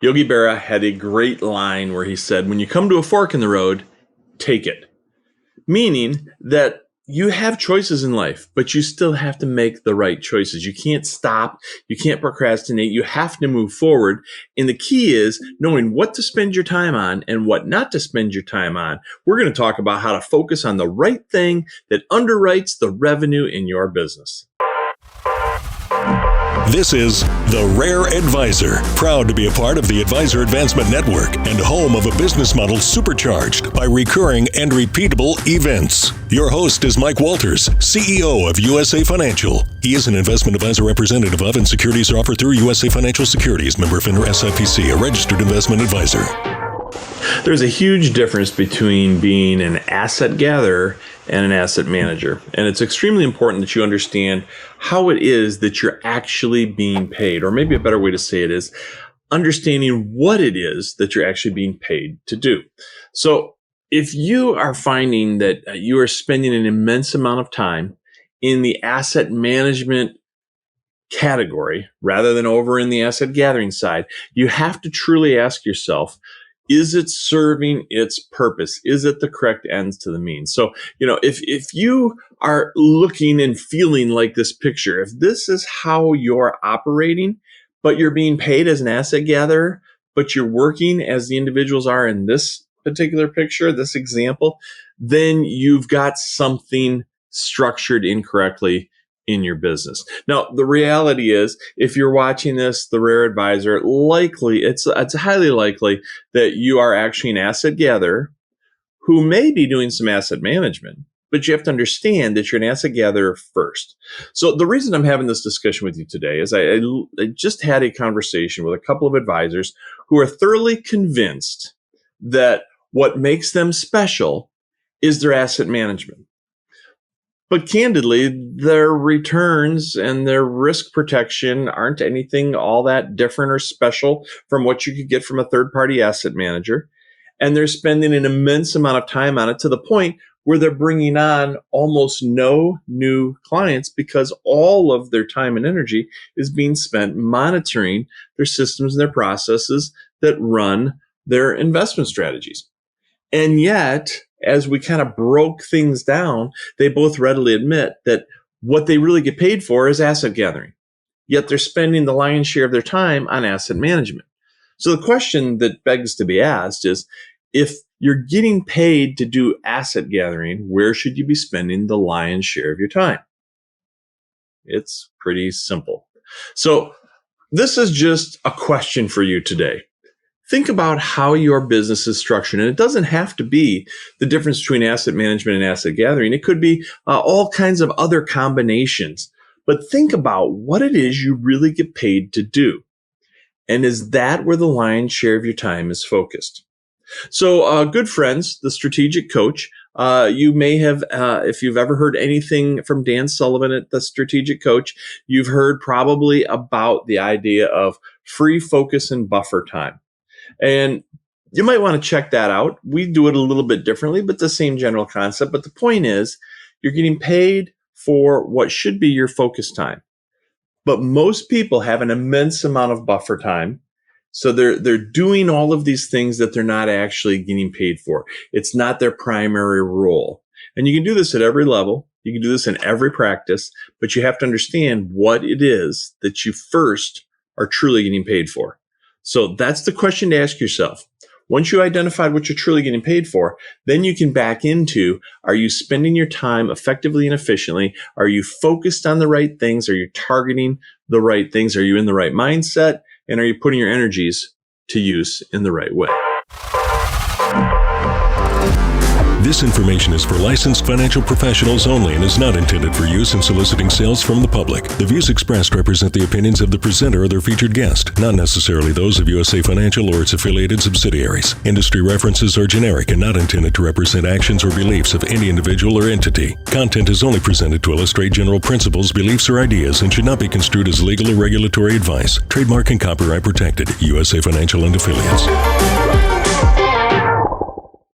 Yogi Berra had a great line where he said, when you come to a fork in the road, take it. Meaning that you have choices in life, but you still have to make the right choices. You can't stop. You can't procrastinate. You have to move forward. And the key is knowing what to spend your time on and what not to spend your time on. We're going to talk about how to focus on the right thing that underwrites the revenue in your business. This is The Rare Advisor, proud to be a part of the Advisor Advancement Network and home of a business model supercharged by recurring and repeatable events. Your host is Mike Walters, CEO of USA Financial. He is an investment advisor representative of and securities are offered through USA Financial Securities, member FINRA SIPC, a registered investment advisor. There's a huge difference between being an asset gatherer and an asset manager. And it's extremely important that you understand how it is that you're actually being paid. Or maybe a better way to say it is understanding what it is that you're actually being paid to do. So if you are finding that you are spending an immense amount of time in the asset management category rather than over in the asset gathering side, you have to truly ask yourself, is it serving its purpose? Is it the correct ends to the means? So, if you are looking and feeling like this picture, if this is how you're operating, but you're being paid as an asset gatherer, but you're working as the individuals are in this particular picture, this example, then you've got something structured incorrectly in your business. Now, the reality is, if you're watching this, The Rare Advisor, it's highly likely that you are actually an asset gatherer who may be doing some asset management, but you have to understand that you're an asset gatherer first. So the reason I'm having this discussion with you today is I just had a conversation with a couple of advisors who are thoroughly convinced that what makes them special is their asset management. But candidly, their returns and their risk protection aren't anything all that different or special from what you could get from a third-party asset manager. And they're spending an immense amount of time on it to the point where they're bringing on almost no new clients because all of their time and energy is being spent monitoring their systems and their processes that run their investment strategies. And yet, as we kind of broke things down, they both readily admit that what they really get paid for is asset gathering. Yet they're spending the lion's share of their time on asset management. So the question that begs to be asked is, if you're getting paid to do asset gathering, where should you be spending the lion's share of your time? It's pretty simple. So this is just a question for you today. Think about how your business is structured. And it doesn't have to be the difference between asset management and asset gathering. It could be all kinds of other combinations. But think about what it is you really get paid to do. And is that where the lion's share of your time is focused? So good friends, the strategic coach, you may have, if you've ever heard anything from Dan Sullivan at the strategic coach, you've heard probably about the idea of free focus and buffer time. And you might want to check that out. We do it a little bit differently, but the same general concept. But the point is, you're getting paid for what should be your focus time. But most people have an immense amount of buffer time. So they're doing all of these things that they're not actually getting paid for. It's not their primary role. And you can do this at every level. You can do this in every practice, but you have to understand what it is that you first are truly getting paid for. So that's the question to ask yourself. Once you identified what you're truly getting paid for, then you can back into, are you spending your time effectively and efficiently? Are you focused on the right things? Are you targeting the right things? Are you in the right mindset? And are you putting your energies to use in the right way? This information is for licensed financial professionals only and is not intended for use in soliciting sales from the public. The views expressed represent the opinions of the presenter or their featured guest, not necessarily those of USA Financial or its affiliated subsidiaries. Industry references are generic and not intended to represent actions or beliefs of any individual or entity. Content is only presented to illustrate general principles, beliefs, or ideas and should not be construed as legal or regulatory advice. Trademark and copyright protected. USA Financial and Affiliates.